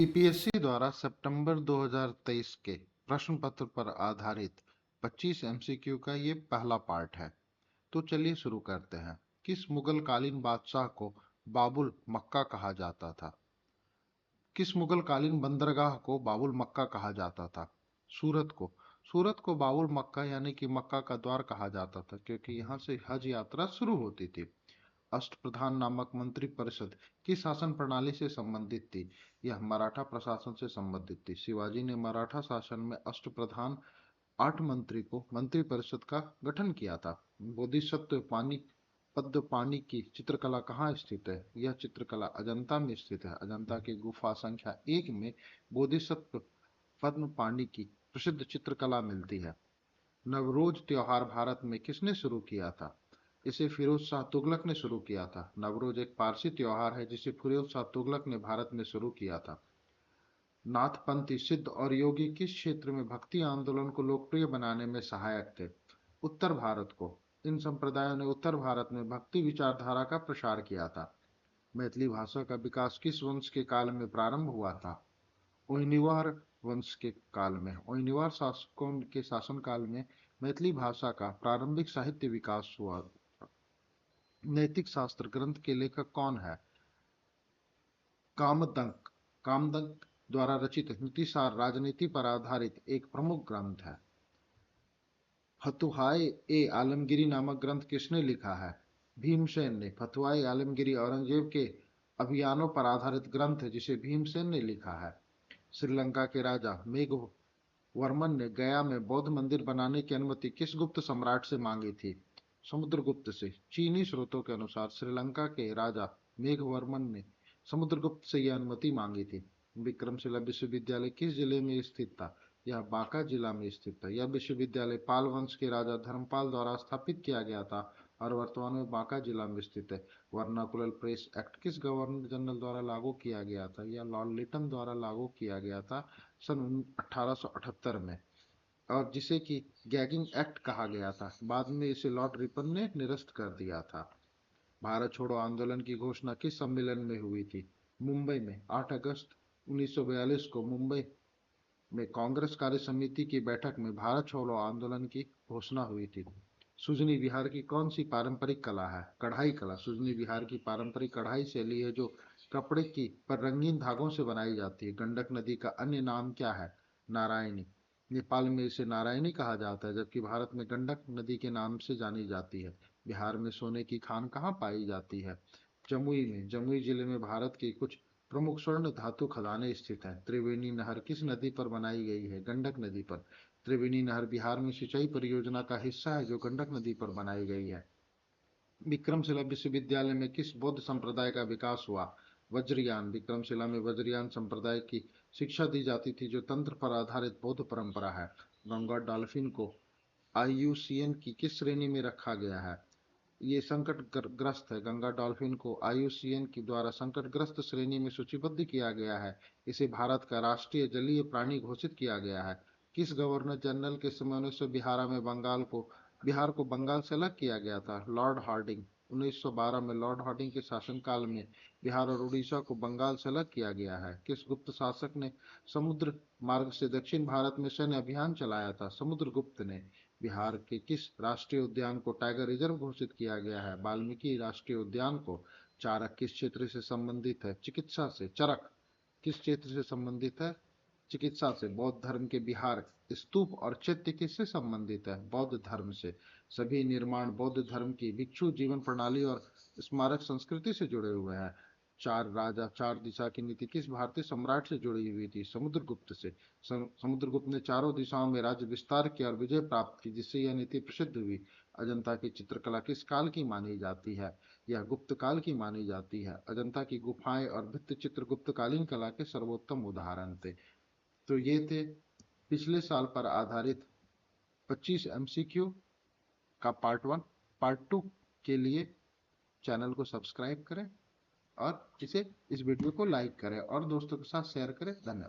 UPSC द्वारा सितंबर 2023 के प्रश्न पत्र पर आधारित 25 एमसीक्यू का ये पहला पार्ट है। तो चलिए शुरू करते हैं। किस मुगल कालीन बादशाह को बाबुल मक्का कहा जाता था? किस मुगल कालीन बंदरगाह को बाबुल मक्का कहा जाता था? सूरत को बाबुल मक्का यानी कि मक्का का द्वार कहा जाता था, क्योंकि यहाँ से हज यात्रा शुरू होती थी। अष्टप्रधान नामक मंत्री परिषद की शासन प्रणाली से संबंधित थी। यह मराठा प्रशासन से संबंधित थी। शिवाजी ने मराठा शासन में अष्टप्रधान 8 मंत्री को मंत्री परिषद का गठन किया था। बोधिसत्व पानी पद्म पानी की चित्रकला कहाँ स्थित है? यह चित्रकला अजंता में स्थित है। अजंता की गुफा संख्या 1 में बोधिसत्व पद्म पानी की प्रसिद्ध चित्रकला मिलती है। नवरोज त्योहार भारत में किसने शुरू किया था? इसे फिरोज शाह तुगलक ने शुरू किया था। नवरोज एक पारसी त्योहार है जिसे फिरोज शाह तुगलक ने भारत में शुरू किया था। नाथपंथी सिद्ध और योगी किस क्षेत्र में भक्ति आंदोलन को लोकप्रिय बनाने में सहायक थे? उत्तर भारत को। इन संप्रदायों ने उत्तर भारत में भक्ति विचारधारा का प्रसार किया था। मैथिली भाषा का विकास किस वंश के काल में प्रारंभ हुआ था? ओइनिवार वंश के काल में। ओइनिवार शासकों के शासनकाल में मैथिली भाषा का प्रारंभिक साहित्य विकास हुआ। नैतिक शास्त्र ग्रंथ के लेखक कौन है? कामदंक। कामदंक द्वारा रचित नीतिसार राजनीति पर आधारित एक प्रमुख ग्रंथ है। फतुहाए ए आलमगिरी नामक ग्रंथ किसने लिखा है? भीमसेन ने। फतुहाए आलमगिरी औरंगजेब के अभियानों पर आधारित ग्रंथ है जिसे भीमसेन ने लिखा है। श्रीलंका के राजा मेघवर्मन ने गया में बौद्ध मंदिर बनाने की अनुमति किस गुप्त सम्राट से मांगी थी? समुद्रगुप्त से। चीनी स्रोतों के अनुसार श्रीलंका के राजा मेघवर्मन ने समुद्रगुप्त से यह अनुमति मांगी थी। विक्रमशिला विश्वविद्यालय किस जिले में स्थित था? यह बांका जिला में स्थित था। यह विश्वविद्यालय पाल वंश के राजा धर्मपाल द्वारा स्थापित किया गया था और वर्तमान में बांका जिला में स्थित है। वर्नाकुलर प्रेस एक्ट किस गवर्नर जनरल द्वारा लागू किया गया था? यह लॉर्ड लिटन द्वारा लागू किया गया था सन 1878 में, और जिसे कि गैगिंग एक्ट कहा गया था। बाद में इसे लॉर्ड रिपन ने निरस्त कर दिया था। भारत छोड़ो आंदोलन की घोषणा किस सम्मेलन में हुई थी? मुंबई में। 8 अगस्त 1942 को मुंबई में कांग्रेस कार्य समिति की बैठक में भारत छोड़ो आंदोलन की घोषणा हुई थी। सुजनी बिहार की कौन सी पारंपरिक कला है? कढ़ाई कला। सुजनी बिहार की पारंपरिक कढ़ाई शैली है जो कपड़े की पर रंगीन धागों से बनाई जाती है। गंडक नदी का अन्य नाम क्या है? नारायणी। नेपाल में इसे नारायणी कहा जाता है, जबकि भारत में गंडक नदी के नाम से जानी जाती है। बिहार में सोने की खान कहाँ पाई जाती है? जमुई में। जमुई जिले में भारत की कुछ प्रमुख स्वर्ण धातु खदानें स्थित हैं। त्रिवेणी नहर किस नदी पर बनाई गई है? गंडक नदी पर। त्रिवेणी नहर बिहार में सिंचाई परियोजना का हिस्सा है जो गंडक नदी पर बनाई गई है। विक्रमशिला विश्वविद्यालय में किस बौद्ध संप्रदाय का विकास हुआ? वज्रयान। विक्रमशिला में वज्रयान संप्रदाय की शिक्षा दी जाती थी जो तंत्र पर आधारित बौद्ध परंपरा है। गंगा डॉल्फिन को आईयूसीएन की किस श्रेणी में रखा गया है? ये संकटग्रस्त है। गंगा डॉल्फिन को आईयूसीएन के द्वारा संकटग्रस्त श्रेणी में सूचीबद्ध किया गया है। इसे भारत का राष्ट्रीय जलीय प्राणी घोषित किया गया है। किस गवर्नर जनरल के समय 1912 में बिहार को बंगाल से अलग किया गया था? Lord Hardinge. 1912 में लॉर्ड हार्डिंग के शासनकाल में बिहार और उड़ीसा को बंगाल से अलग किया गया है। किस गुप्त शासक ने समुद्र मार्ग से दक्षिण भारत में सैन्य अभियान चलाया था? समुद्रगुप्त ने। बिहार के किस राष्ट्रीय उद्यान को टाइगर रिजर्व घोषित किया गया है? वाल्मीकि राष्ट्रीय उद्यान को। चारक किस क्षेत्र से संबंधित है? चिकित्सा से। चरक किस क्षेत्र से संबंधित है? चिकित्सा से। बौद्ध धर्म के बिहार स्तूप और चैत्य किससे संबंधित है? बौद्ध धर्म से। सभी निर्माण बौद्ध धर्म की भिक्षु जीवन प्रणाली और स्मारक संस्कृति से जुड़े हुए हैं। 4 राजा 4 दिशा की नीति किस भारतीय सम्राट से जुड़ी हुई थी? समुद्रगुप्त से। समुद्रगुप्त ने चारों दिशाओं में राज्य विस्तार किया और विजय प्राप्त की, जिससे यह नीति प्रसिद्ध हुई। अजंता की चित्रकला किस काल की मानी जाती है? यह गुप्त काल की मानी जाती है। अजंता की गुफाएं और भित्ति चित्र गुप्तकालीन कला के सर्वोत्तम उदाहरण थे। तो ये थे पिछले साल पर आधारित 25 एमसीक्यू का पार्ट 1। पार्ट 2 के लिए चैनल को सब्सक्राइब करें और इस वीडियो को लाइक करें और दोस्तों के साथ शेयर करें। धन्यवाद।